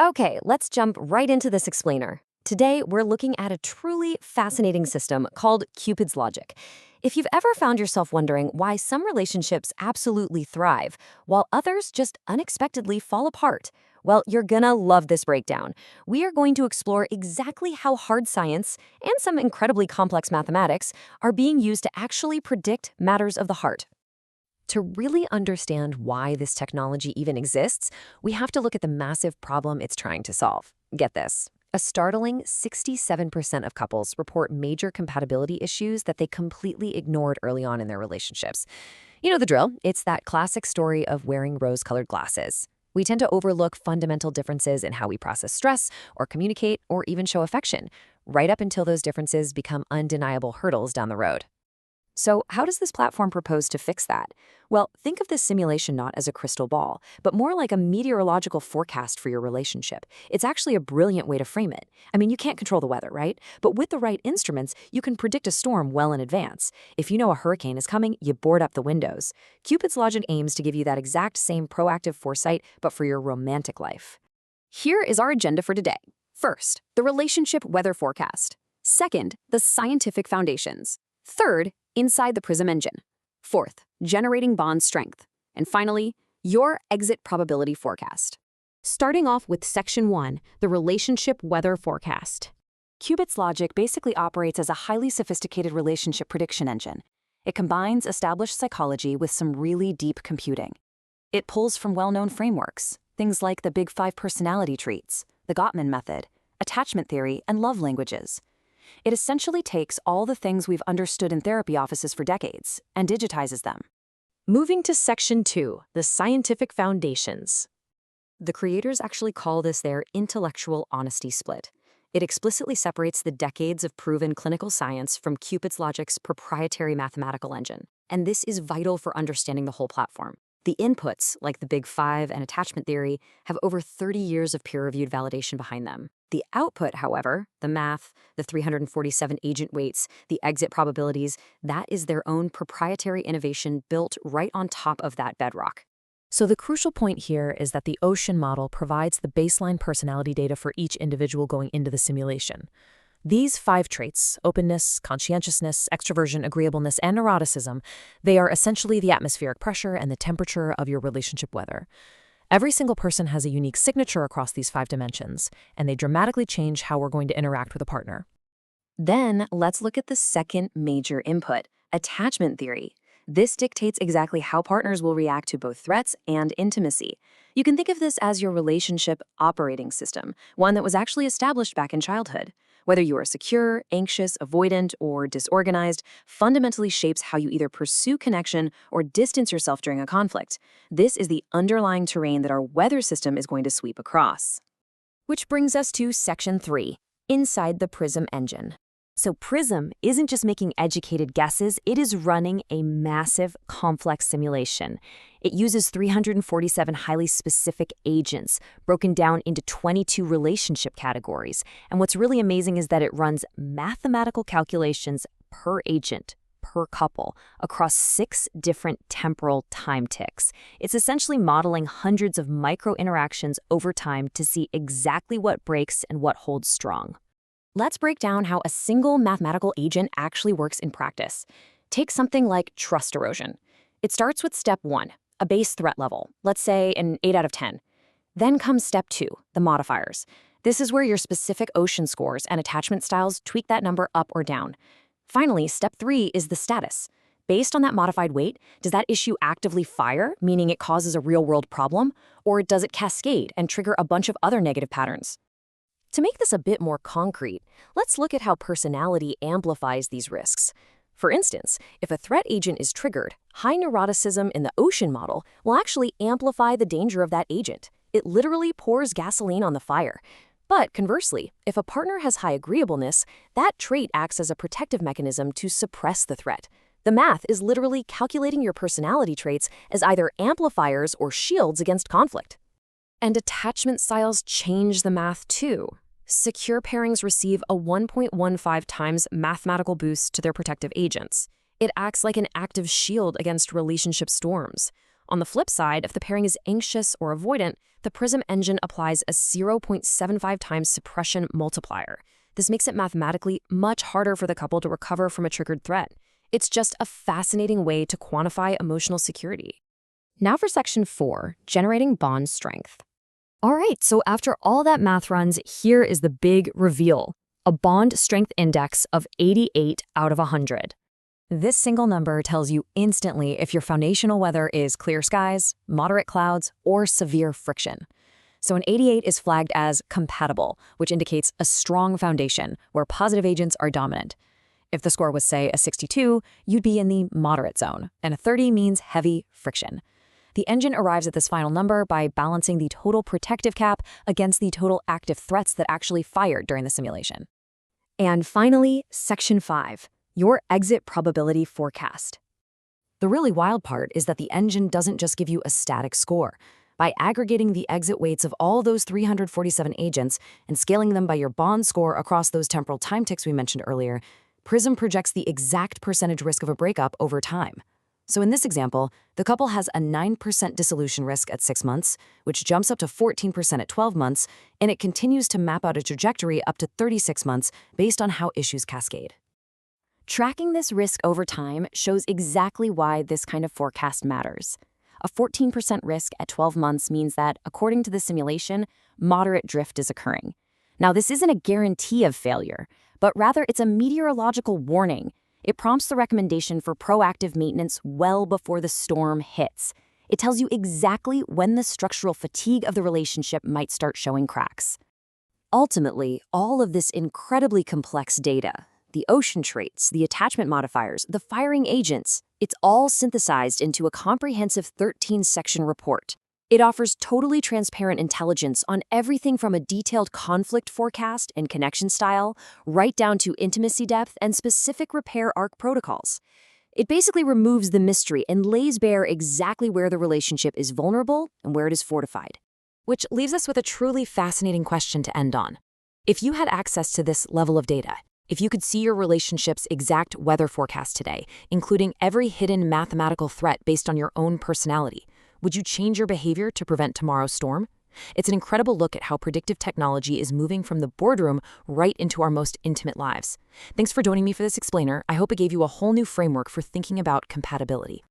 Okay, let's jump right into this explainer. Today, we're looking at a truly fascinating system called Cupid's Logic. If you've ever found yourself wondering why some relationships absolutely thrive, while others just unexpectedly fall apart, well, you're gonna love this breakdown. We are going to explore exactly how hard science and some incredibly complex mathematics are being used to actually predict matters of the heart. To really understand why this technology even exists, we have to look at the massive problem it's trying to solve. Get this. A startling 67% of couples report major compatibility issues that they completely ignored early on in their relationships. You know the drill. It's that classic story of wearing rose-colored glasses. We tend to overlook fundamental differences in how we process stress or communicate or even show affection, right up until those differences become undeniable hurdles down the road. So how does this platform propose to fix that? Well, think of this simulation not as a crystal ball, but more like a meteorological forecast for your relationship. It's actually a brilliant way to frame it. I mean, you can't control the weather, right? But with the right instruments, you can predict a storm well in advance. If you know a hurricane is coming, you board up the windows. Cupid's Logic aims to give you that exact same proactive foresight, but for your romantic life. Here is our agenda for today. First, the relationship weather forecast. Second, the scientific foundations. Third, inside the PRISM engine. Fourth, generating bond strength. And finally, your exit probability forecast. Starting off with Section 1, the relationship weather forecast. Cupids Logic basically operates as a highly sophisticated relationship prediction engine. It combines established psychology with some really deep computing. It pulls from well-known frameworks, things like the Big Five personality traits, the Gottman method, attachment theory, and love languages. It essentially takes all the things we've understood in therapy offices for decades and digitizes them. Moving to Section 2, the scientific foundations. The creators actually call this their intellectual honesty split. It explicitly separates the decades of proven clinical science from Cupid's Logic's proprietary mathematical engine. And this is vital for understanding the whole platform. The inputs, like the Big Five and attachment theory, have over 30 years of peer-reviewed validation behind them. The output, however, the math, the 347 agent weights, the exit probabilities, that is their own proprietary innovation built right on top of that bedrock. So the crucial point here is that the Ocean model provides the baseline personality data for each individual going into the simulation. These 5 traits, openness, conscientiousness, extroversion, agreeableness, and neuroticism, they are essentially the atmospheric pressure and the temperature of your relationship weather. Every single person has a unique signature across these 5 dimensions, and they dramatically change how we're going to interact with a partner. Then, let's look at the second major input, attachment theory. This dictates exactly how partners will react to both threats and intimacy. You can think of this as your relationship operating system, one that was actually established back in childhood. Whether you are secure, anxious, avoidant, or disorganized, fundamentally shapes how you either pursue connection or distance yourself during a conflict. This is the underlying terrain that our weather system is going to sweep across. Which brings us to Section 3, inside the PRISM engine. So PRISM isn't just making educated guesses, it is running a massive, complex simulation. It uses 347 highly specific agents, broken down into 22 relationship categories. And what's really amazing is that it runs mathematical calculations per agent, per couple, across 6 different temporal time ticks. It's essentially modeling hundreds of micro-interactions over time to see exactly what breaks and what holds strong. Let's break down how a single mathematical agent actually works in practice. Take something like trust erosion. It starts with step 1, a base threat level, let's say an 8 out of 10. Then comes step 2, the modifiers. This is where your specific ocean scores and attachment styles tweak that number up or down. Finally, step 3 is the status. Based on that modified weight, does that issue actively fire, meaning it causes a real-world problem, or does it cascade and trigger a bunch of other negative patterns? To make this a bit more concrete, let's look at how personality amplifies these risks. For instance, if a threat agent is triggered, high neuroticism in the Ocean model will actually amplify the danger of that agent. It literally pours gasoline on the fire. But conversely, if a partner has high agreeableness, that trait acts as a protective mechanism to suppress the threat. The math is literally calculating your personality traits as either amplifiers or shields against conflict. And attachment styles change the math too. Secure pairings receive a 1.15 times mathematical boost to their protective agents. It acts like an active shield against relationship storms. On the flip side, if the pairing is anxious or avoidant, the PRISM engine applies a 0.75 times suppression multiplier. This makes it mathematically much harder for the couple to recover from a triggered threat. It's just a fascinating way to quantify emotional security. Now for section 4, generating bond strength. All right, so after all that math runs, here is the big reveal. A bond strength index of 88 out of 100. This single number tells you instantly if your foundational weather is clear skies, moderate clouds, or severe friction. So an 88 is flagged as compatible, which indicates a strong foundation where positive agents are dominant. If the score was, say, a 62, you'd be in the moderate zone, and a 30 means heavy friction. The engine arrives at this final number by balancing the total protective cap against the total active threats that actually fired during the simulation. And finally, section 5. Your exit probability forecast. The really wild part is that the engine doesn't just give you a static score. By aggregating the exit weights of all those 347 agents and scaling them by your bond score across those temporal time ticks we mentioned earlier, PRISM projects the exact percentage risk of a breakup over time. So in this example, the couple has a 9% dissolution risk at 6 months, which jumps up to 14% at 12 months, and it continues to map out a trajectory up to 36 months based on how issues cascade. Tracking this risk over time shows exactly why this kind of forecast matters. A 14% risk at 12 months means that, according to the simulation, moderate drift is occurring. Now, this isn't a guarantee of failure, but rather it's a meteorological warning. It prompts the recommendation for proactive maintenance well before the storm hits. It tells you exactly when the structural fatigue of the relationship might start showing cracks. Ultimately, all of this incredibly complex data, the ocean traits, the attachment modifiers, the firing agents, it's all synthesized into a comprehensive 13-section report. It offers totally transparent intelligence on everything from a detailed conflict forecast and connection style, right down to intimacy depth and specific repair arc protocols. It basically removes the mystery and lays bare exactly where the relationship is vulnerable and where it is fortified. Which leaves us with a truly fascinating question to end on. If you had access to this level of data, if you could see your relationship's exact weather forecast today, including every hidden mathematical threat based on your own personality, would you change your behavior to prevent tomorrow's storm? It's an incredible look at how predictive technology is moving from the boardroom right into our most intimate lives. Thanks for joining me for this explainer. I hope it gave you a whole new framework for thinking about compatibility.